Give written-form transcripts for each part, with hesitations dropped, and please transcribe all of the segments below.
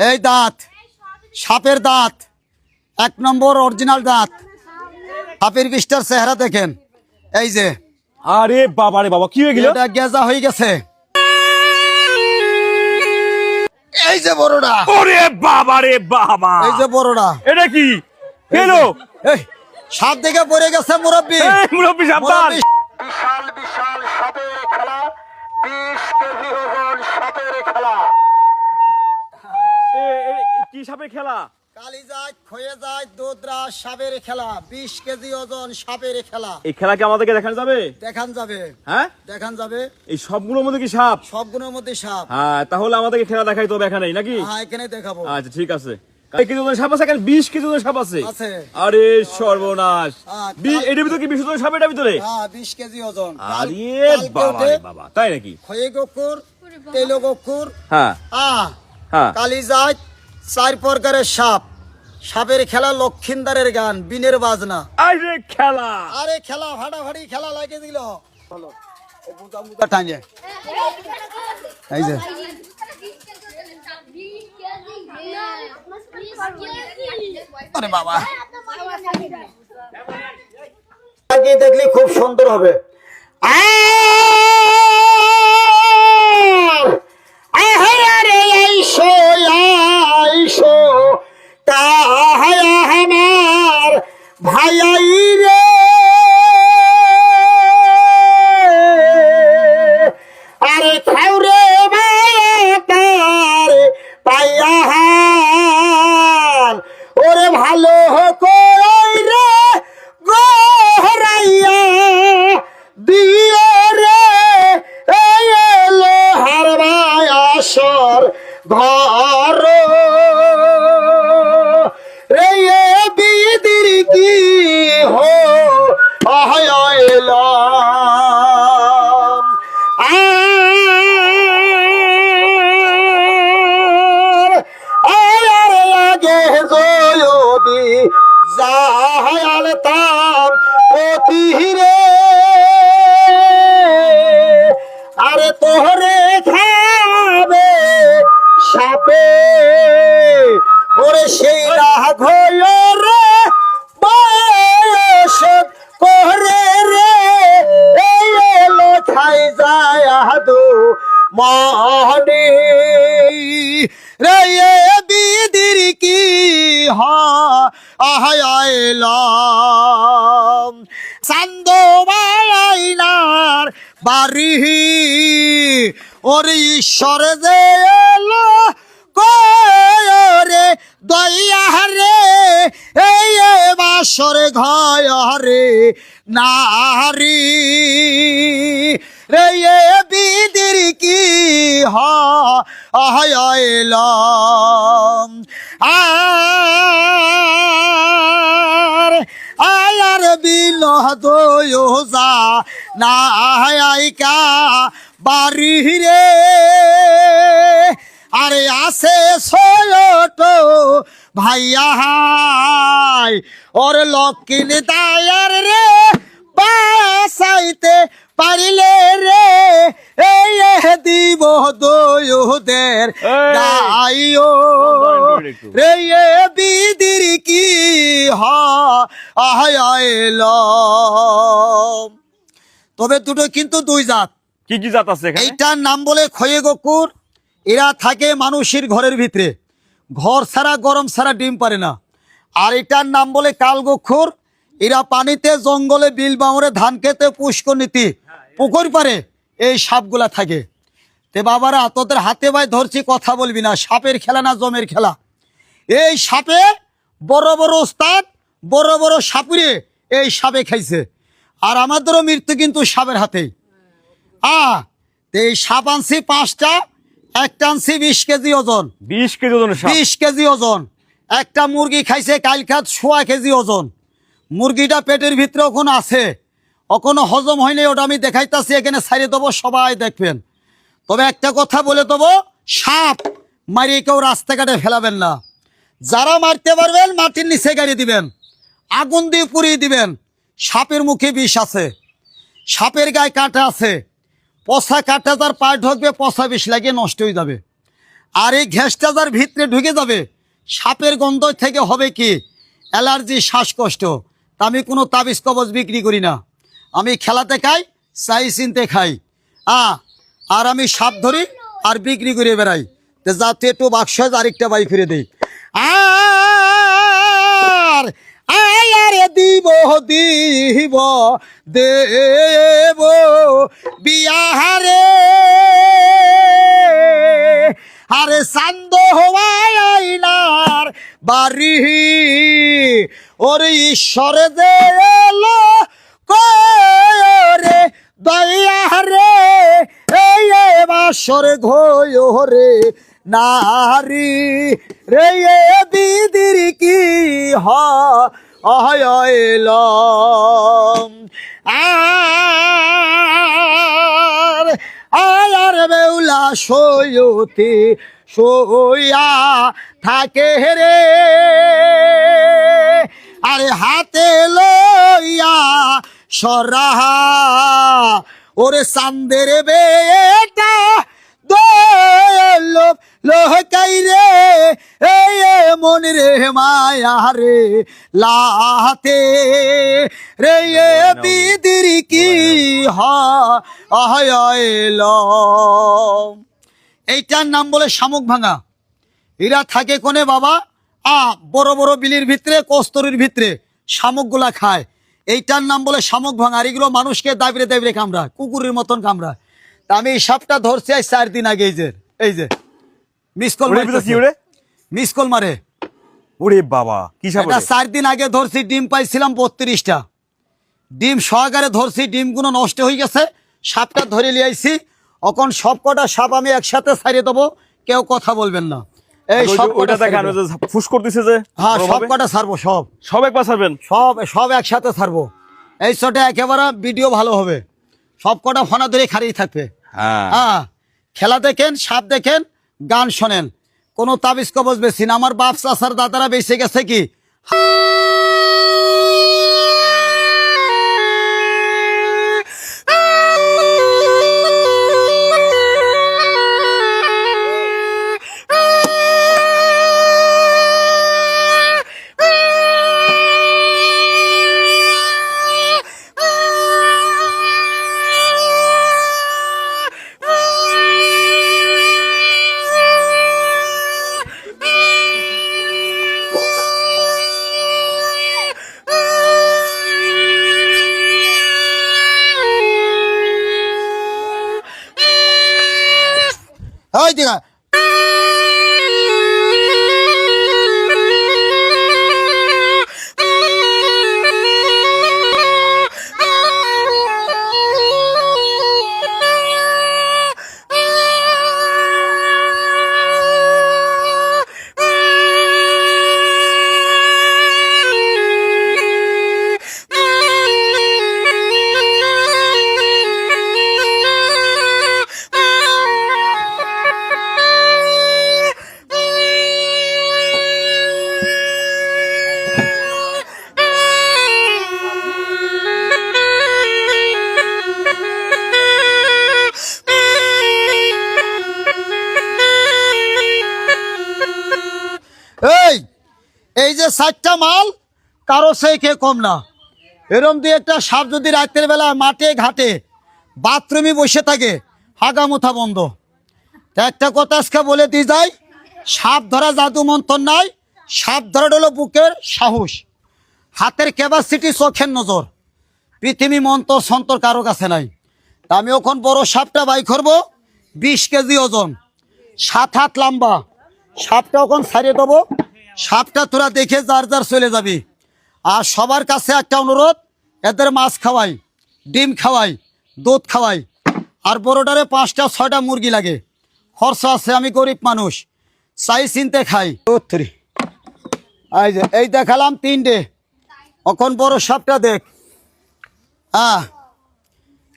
এই দাঁত, সাপের দাঁত, 1 নম্বর অরিজিনাল দাঁত। সাপের বিষ্টার চেহারা দেখেন, এই যে। আরে বাবা রে বাবা, কি হয়ে গেল? এটা গেজা হয়ে গেছে। এই যে বড়টা, ওরে বাবা রে বাবা, এই যে বড়টা। এটা কি কেন? এই সাপ দেখে পড়ে গেছে মুরব্বি। মুরব্বি সাবধান। বিশাল বিশাল সাপের খেলা, 20 কেজি ওজন সাপের খেলা। কি সাপের খেলা? কালিজাত, খয়েজাত, দোদরা সাপের খেলা, 20 কেজি ওজন সাপের খেলা। এই খেলা কি আমাদেরকে দেখানো যাবে? দেখান যাবে, হ্যাঁ দেখান যাবে। এই সবগুলোর মধ্যে কি সাপ? সবগুলোর মধ্যে সাপ। হ্যাঁ, তাহলে আমাদেরকে খেলা দেখাই তো এখানে নাকি? হ্যাঁ, এখানে দেখাবো। আচ্ছা ঠিক আছে। কয় কেজি ওজনের সাপ আছে? এখানে 20 কেজি ওজনের সাপ আছে। আছে। আরে সর্বনাশ, হ্যাঁ, এটার ভিতরে কি 20 ওজনের সাপ? এটার ভিতরে? হ্যাঁ, 20 কেজি ওজন। আরে বাবা রে বাবা, তাই নাকি? খয়ে গকুর, তেলো গকুর, হ্যাঁ হ্যাঁ। কালিজাত, 4 প্রকারের সাপ। সাপের খেলা লক্ষিন্দারের গান, বিনের বাজনা। আরে খেলা, আরে খেলা ফাটাফাটি খেলা লাগে দিল। চলো এই বুটা বুটা টাঙে, এই যে আরে বাবা, আগে দেখলি খুব সুন্দর হবে। আরে আইসো আইসো আমার ভাইয়াই রে, আরে খাও রে তার পাইয়াহান, ওরে ভালো কই রে গোহরাইয়া দিও রে, এই এলো হার মায়াসর ঘর রে, বিদির কি হো আহয়লাম। আর আগে যদি যাহাল তাম অতিরে, আরে তোহরে খাবে সাপে, ওরে সেই রাগ রে বয়স করে রে, এই এলো খাই যায় আদু মহনি রে, বিদির কি আহয়লাম। চান্দমাইনার বাড়ি ওরে ঈশ্বর যে এলো কয়রে দয়া রে, এই বাসর ঘরে নারী রে, বিদির কি আহয়লাম। আর বিলহ যা না আইকা বাড়ি রে, আরে আছে ছোট ভাইয়া হাই, ওর লক্ষ্মীন দায়ার রে বাসাইতে পারিলে রে, এই দিব দোদের দাইও রে, বিদির কি আহয়লাম। তবে দুটো কিন্তু 2 জাত। কি কি জাত আছে এখানে? এইটার নাম বলে খয়ে গকুর। এরা থাকে মানুষের ঘরের ভিতরে, ঘর ছাড়া গরম ছাড়া ডিম পারে না। আর এটার নাম বলে কাল গক্ষুর। এরা পানিতে, জঙ্গলে, বিল বামরে, ধান খেতে, পুষ্করনীতি, পুকুর পারে এই সাপগুলা থাকে। তে বাবারা, তোদের হাতে ভাই ধরছি, কথা বলবি না। সাপের খেলা না জমের খেলা। এই সাপে বড় বড় ওস্তাদ, বড় বড় সাপুরে এই সাপে খাইছে। আর আমাদেরও মৃত্যু কিন্তু সাপের হাতেই। এই সাপ আনছি 5টা, একটা আনছি 20 কেজি ওজন। 20 কেজি ওজনের সাপ? 20 কেজি ওজন। একটা মুরগি খাইছে কাল খাত 1.5 কেজি ওজন। মুরগিটা পেটের ভিতরে এখন আছে, এখনো হজম হয়নি। ওটা আমি দেখাইতাছি, এখানে ছাড়িয়ে দেবো, সবাই দেখবেন। তবে একটা কথা বলে দেবো, সাপ মারিয়ে কেউ রাস্তাঘাটে ফেলাবেন না। যারা মারতে পারবেন মাটির নিচে গাড়ি দিবেন, আগুন দিয়ে পুড়িয়ে দিবেন। সাপের মুখে বিষ আছে, সাপের গায়ে কাঁটা আছে। পচা কাঁটা তার পায়ে ঢুকবে, পচা বিষ লাগিয়ে নষ্ট হয়ে যাবে। আর এই ঘ্যাসটা যার ভিতরে ঢুকে যাবে, সাপের গন্ধ থেকে হবে কি অ্যালার্জি, শ্বাসকষ্ট। তা আমি কোনো তাবিজ কবজ বিক্রি করি না, আমি খেলাতে খাই, চাই চিনতে খাই। আর আমি সাপ ধরি আর বিক্রি করে বেড়াই। তো যাতে একটু বাক্স আরেকটা বাই ফিরে দিই। আর আয়ারে দিব দিব দেব বিয়াহারে, আরে চান্দ হওয়ায় আইনার বাড়ি, ওরে ঈশ্বরে দে এলো করে দয়ারে, এই বাসরে ঘরে নারী রে দিদির কি হয় আর বেউলা সৈয়তি সইয়া থাকে রে, আরে হাতে লইয়া সরাহা, ওরে চান্দের বেটা দোলো লোহকাই রে, এই মন রে মায়া রে লাতে রে বিদির কি হয়। এইটার নাম বলে শামুক ভাঙা। এরা থাকে কোনে বাবা? বড় বড় বিলির ভিতরে, কস্তরির ভিতরে শামুকগুলা খায়। এইটার নাম বলে শামুক ভাঙা। আর এগুলো মানুষকে দাবড়ে দাবড়ে কামড়া, কুকুরের মতন কামড়া। তা আমি এই সাপটা ধরছি আজ 4 দিন আগে। এই যে মিস কল মারে। ওরে বাবা, কি সাপ? 4 দিন আগে ধরছি, ডিম পাইছিলাম 32টা ডিম সহকারে ধরছি। ডিমগুলো নষ্ট হয়ে গেছে, সাপটা ধরে নিয়ে আইছি। এখন সব কটা সাপ আমি একসাথে ছাড়িয়ে দেবো, কেউ কথা বলবেন না। এই সব ফুস করতেছে যে, হ্যাঁ সব কটা ছাড়বো, সব একবার ছাড়বেন, সব একসাথে ছাড়বো। এই শটে একেবারে ভিডিও ভালো হবে, সব কটা ফোনা ধরে খারিয়ে থাকবে। হ্যাঁ, খেলা দেখেন, সাপ দেখেন, গান শোনেন, কোনো তাবিজ কবজ বেশি না। আমার বাপ চাচার দাদারা বেঁচে গেছে কি ওই দিঘা এই যে 4টা মাল কারো সেই কে কম না। এরম দিয়ে একটা সাপ যদি রাতের বেলা মাঠে ঘাটে বাথরুমে বসে থাকে, হাগামুথা বন্ধ। তা একটা কথা আজকে বলে দিয়ে যাই, সাপ ধরা জাদু মন্ত্র নাই, সাপ ধরা হলো বুকের সাহস, হাতের ক্যাপাসিটি, চোখের নজর। পৃথিবী মন্ত্র সন্তর কারো কাছে নাই। তা আমি ওখান বড় সাপটা বাই করবো, 20 কেজি ওজন, 7 হাত লম্বা। সাপটা ওখান ছাড়িয়ে দেবো। সাপটা তোরা দেখে যার যার চলে যাবি। আর সবার কাছে একটা অনুরোধ, এদের মাছ খাওয়াই, ডিম খাওয়াই, দুধ খাওয়াই। আর বড়টারে 5টা 6টা মুরগি লাগে, খরচ আছে, আমি গরিব মানুষ, চাই চিনতে খাই। এই দেখালাম 3টে। এখন বড় সাপটা দেখ।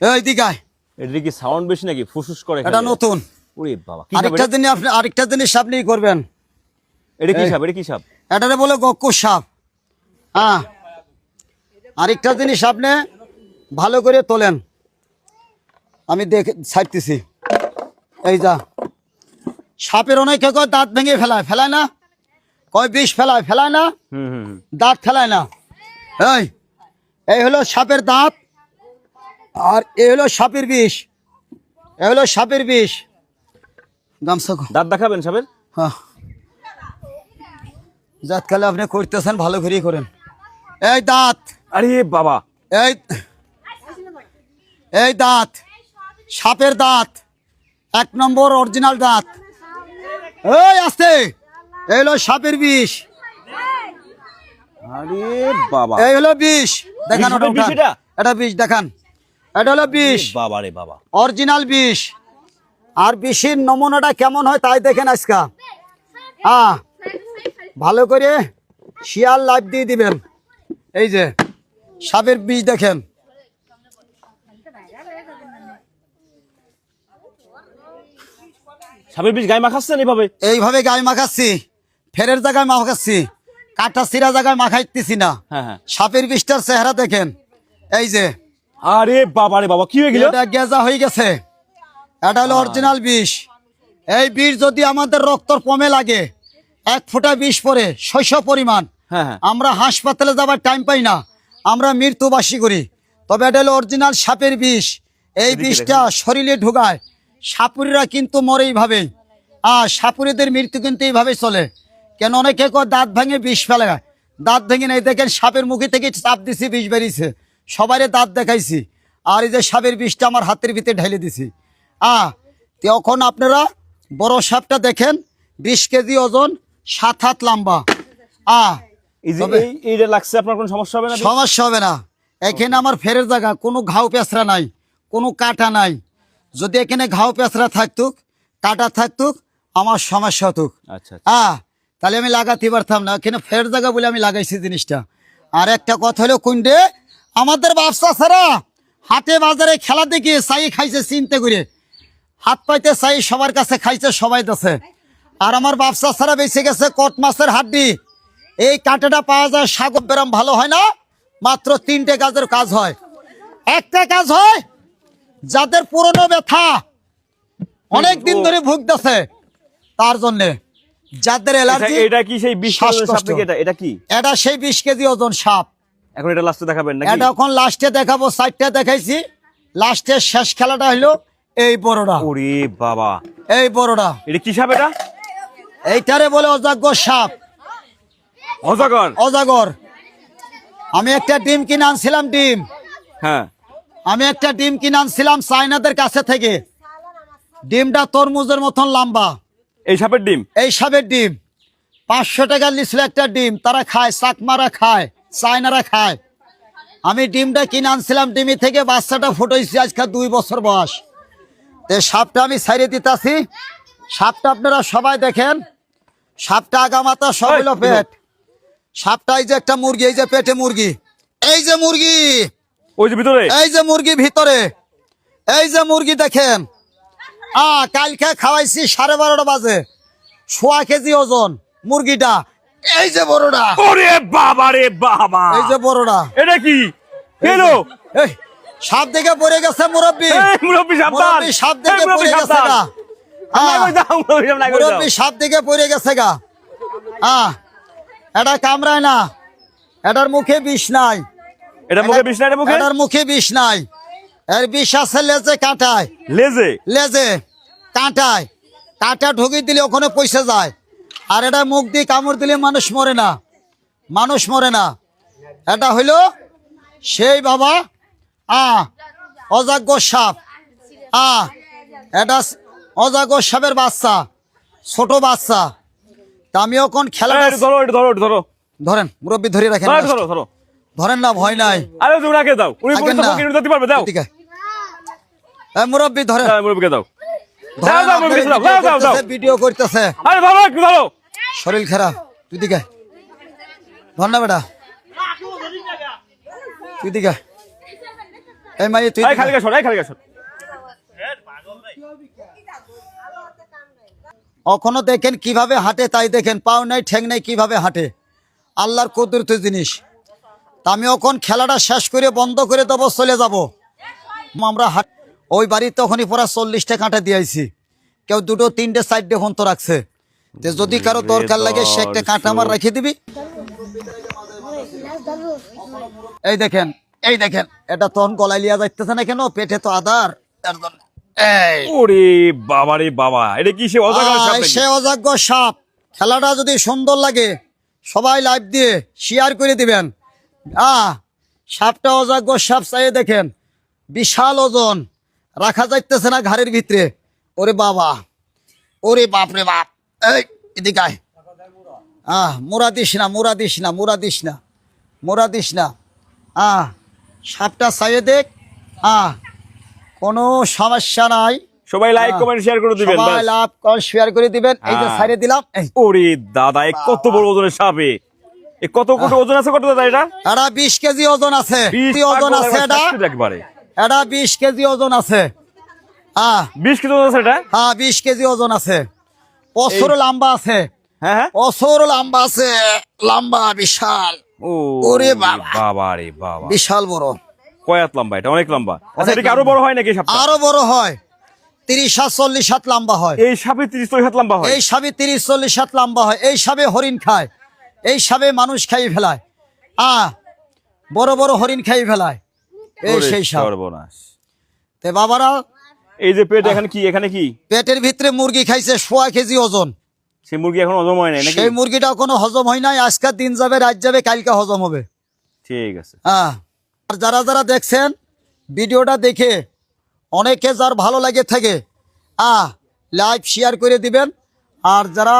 এই দিঘায় এটা কি সাউন্ড বেশি নাকি ফুসফুস করে? এটা নতুন। ওরে বাবা, আরেকটা জিনিস আপনি করবেন। এটা কি সাপ? এটা কি সাপ? এটারে বলে গক্কুর সাপ। আরেকটা জিনিস আপনি ভালো করে তোলেন, আমি দেখে ছাড়তেছি। এই যা সাপের অনেকে কয় দাঁত ভেঙে ফেলায়, ফেলায় না? কয় বিষ ফেলায়, ফেলায় না? হুম। দাঁত ফেলায় না। এই হলো সাপের দাঁত, আর এই হলো সাপের বিষ। এই হলো সাপের বিষ। গামছা কো। দাঁত দেখাবেন সাপের? হ্যাঁ, দাঁত খেলে আপনি করতেছেন, ভালো করেই করেন। এই দাঁত, আরে বাবা, এই এই দাঁত, সাপের দাঁত, 1 নম্বর অরিজিনাল দাঁত। এই আসতে, এই হলো সাপের বিষ। আরে বাবা, এই হলো বিষ। দেখান ওটা, বিষ এটা? এটা বিষ দেখান। এটা হলো বিষ, বাবা রে বাবা। অরিজিনাল বিষ। আর বিষের নমুনাটা কেমন হয় তাই দেখেন আজকা। ভালো করে শিয়াল লাইভ দিয়ে দিবেন। এই যে সাপের বিষ দেখেন। সাপের বিষ গায়ে মাখাচ্ছেন এইভাবে? এইভাবে গায়ে মাখাচ্ছি, ফেরের জায়গায় মাখাচ্ছি, কাটা সিরা জায়গায় মাখাইতেছি না। হ্যাঁ। সাপের বিষটার চেহারা দেখেন। এই যে, আরে বাবা রে বাবা, কি হয়ে গেল? এটা গেজা হয়ে গেছে। এটা হলো অরিজিনাল বিষ। এই বিষ যদি আমাদের রক্তর কমে লাগে, 1 ফোঁটা বিষ পরে 600 পরিমাণ, হ্যাঁ। আমরা হাসপাতালে যাবার টাইম পাই না, আমরা মৃত্যুবাসী করি। তবে এটা হলো অরিজিনাল সাপের বিষ। এই বিষটা শরীরে ঢুকায়, সাপুরিরা কিন্তু মরে এইভাবেই। সাপুরিদের মৃত্যু কিন্তু এইভাবে চলে। কেন অনেকে কয় দাঁত ভেঙে বিষ ফেলে, দাঁত ভেঙে নেই। দেখেন সাপের মুখে থেকে চাপ দিছি, বিষ বেরিয়েছে। সবাইরে দাঁত দেখাইছি, আর এই যে সাপের বিষটা আমার হাতের ভিতরে ঢেলে দিছি। তখন আপনারা বড় সাপটা দেখেন, 20 কেজি ওজন, 7 হাত লম্বা। এইটা লাগছে, আপনার কোনো সমস্যা হবে না? সমস্যা হবে না। এখানে আমার ফেরের জায়গা, কোনো ঘাও পেঁচড়া নাই, কোনো কাটা নাই। যদি এখানে ঘাও পেঁচড়া থাকতুক, কাটা থাকতুক, আমার সমস্যা হতুক। আচ্ছা। তাহলে আমি লাগাতে পারতাম না। এখানে ফের জায়গা বলে আমি লাগাইছি জিনিসটা। আর একটা কথা হলো কুন্ডে, আমাদের ব্যবসা ছাড়া হাটে বাজারে খেলা দেখি চাই খাইছে চিনতে করে, হাত পাইতে চাই সবার কাছে খাইছে, সবাই দেশে। আর আমার ব্যবসা ছাড়া বেঁচে গেছে কট মাছের হাড্ডি। এই কাঁটাটা পাওয়া যায়, সাগর ব্যারাম ভালো হয় না। মাত্র 3টে কাজের কাজ হয়। একটা কাজ হয় যাদের পুরনো ব্যথা অনেক দিন ধরে ভুগতেছে, তার জন্যে। যাদের অ্যালার্জি, এটা কি সেই 20 কেজি সাপ নাকি? এটা কি? এটা সেই 20 কেজি ওজন সাপ। এখন এটা লাস্টে দেখাবেন নাকি? এটা এখন লাস্টে দেখাবো। 4টা দেখাইছি, লাস্টের শেষ খেলাটা হলো এই বড়টা। ওরে বাবা, এই বড়টা। এটা কি সাপ? এটা এইটারে বলে অজাগ্য সাপ। অজগর? অজাগর। আমি একটা ডিম কিনে আনছিলাম, ডিম। হ্যাঁ, আমি একটা ডিম কিনে আনছিলাম চাইনাদের কাছে থেকে। ডিমটা তরমুজের মতন লম্বা। এই সাপের ডিম? এই সাপের ডিম 500 টাকা নিছিল একটা ডিম। তারা খায়, চাকমারা খায়, চাইনারা খায়। আমি ডিমটা কিনে আনছিলাম, ডিমি থেকে বাচ্চাটা ফুটাইছি আজকে 2 বছর বয়স। তো সাপটা আমি ছাইড়ে দিতেছি। সাপটা আপনারা সবাই দেখেন। সাপটা আগামাতা সব হলো পেট। সাপটা এই যে একটা মুরগি, এই যে পেটে মুরগি, এই যে মুরগি, ওই যে ভিতরে, এই যে মুরগি ভিতরে, এই যে মুরগি দেখেন। কালকে খাওয়াইছি 12:30 বাজে, 1.5 কেজি ওজন মুরগিটা। এই যে বড়টা। ওরে বাবা রে বাবা, এই যে বড়টা। এটা কি হলো? এই সাপ দেখে পড়ে গেছে মুরব্বি। মুরব্বি সাবধান, মুরব্বি সাপ দেখে পড়ে গেছে গা। মুরব্বি সাপ দেখে পড়ে গেছে গা। এটা কামড়ায় না, এটার মুখে বিষ নাই। এটা মুখে বিষ নাই? এটার মুখে বিষ নাই। এর বিষ আছে লেজে, কাঁটায়। লেজে? লেজে, কাঁটায়। কাঁটা ঢুকি দিলে ওখানে পয়সা যায়। আর এটা মুখ দিয়ে কামড় দিলে মানুষ মরে না, মানুষ মরে না। এটা হইলো সেই বাবা অজাগ্য সাপ। এটা অজাগ্য সাপের বাচ্চা, ছোট বাচ্চা। তা আমি এখন খেলা ধরো, এটা ধরো, ধরো, ধরেন মুরব্বী, ধরে রাখেন। ধরো, ধরো, ধরেন না, ভয় নাই। আরে তুমি রাখে দাও, উনি রাখেন না। দিতে পারবে, দাও। ঠিক আছে, মুরব্বী ধরেন। মুরব্বিকে দাও, ধরেন, দাও, মুরব্বিকে দাও, দাও, দাও, দাও। ভিডিও করতেছে। আরে ধরো, একটু ধরো। শরীর খারাপ, তুই দিকে ধর না বেটা, তুই দিকে। এই মাই, তুই খালি গা সর, খালি গা সর। এখনো দেখেন কিভাবে হাঁটে, তাই দেখেন পাও নাই, ঠ্যাং নাই, কিভাবে হাঁটে। আল্লাহর কুদরতের জিনিস। তা আমি এখন খেলাটা শেষ করে বন্ধ করে দেবো, চলে যাব। আমরা ওই বাড়িতে তখনই পুরা 40টা কাঁটা দিয়েছি। কেউ 2, 3, 4 ঘন্টা রাখছে। তো যদি কারো দরকার লাগে সে একটা কাঁটা আমার রেখে দিবি। এই দেখেন এটা তখন গলায় লিয়া যাইতেছে না কেন, পেটে তো আদার তার জন্য। এই ওরে বাবা রে বাবা, এটা কি সে অজাগর সাপ নাকি? সে অযোগ্য সাপ। খেলাটা যদি সুন্দর লাগে সবাই লাইভ দিয়ে শেয়ার করে দিবেন। সাপটা অযোগ্য সাপ, চাইয়ে দেখেন বিশাল ওজন, রাখা যাইতেছে না ঘাড়ের ভিতরে। ওরে বাবা, ওরে বাপ রে বাপ। এই এদিকে আয়। মোরা দিস না। সাপটা চাইয়ে দেখ। কোনো সমস্যা নাই। সবাই লাইক কমেন্ট শেয়ার করে দিবেন। সবাই লাভ শেয়ার করে দিবেন। এই যে ছাড়িয়ে দিলাম। এই ওরে দাদা, এ কত বড় ওজনের সাপ! এ কত কোটি ওজন আছে, কত দাদা এটা? এটা 20 কেজি ওজন আছে। 20 ওজন আছে এটা। একবারে এটা 20 কেজি ওজন আছে। 20 কেজি ওজন আছে এটা? 20 কেজি ওজন আছে। অসুর লম্বা আছে। হ্যাঁ অসুর লম্বা আছে, লম্বা বিশাল। ওরে বাবা, বাবা রে বাবা, বিশাল বড়। কয়াত লম্বা? এটা অনেক লম্বা। আচ্ছা, এটা কি আরো বড় হয় নাকি সাপটা? আরো বড় হয়, 30-40 হাত লম্বা হয়। এই সাপে 30-40 হাত লম্বা হয়? এই সাপে 30-40 হাত লম্বা হয়। এই সাপে হরিণ খায়, এই সাপে মানুষ খাই ফেলায়। বড় বড় হরিণ খাই ফেলায় এই ওরে সেই সাপ। সর্বনাশ। তে বাবারা, এই যে পেট, এখানে কি? পেটের ভিতরে মুরগি খাইছে 1.5 কেজি ওজন। সেই মুরগি এখন হজম হয় নাই নাকি? সেই মুরগিটা কোনো হজম হয় নাই। আজকের দিন যাবে, রাত যাবে, কালকে হজম হবে। ঠিক আছে। আর যারা দেখছেন ভিডিওটা দেখে অনেকে যার ভালো লাগে থাকে লাইভ শেয়ার করে দিবেন। আর যারা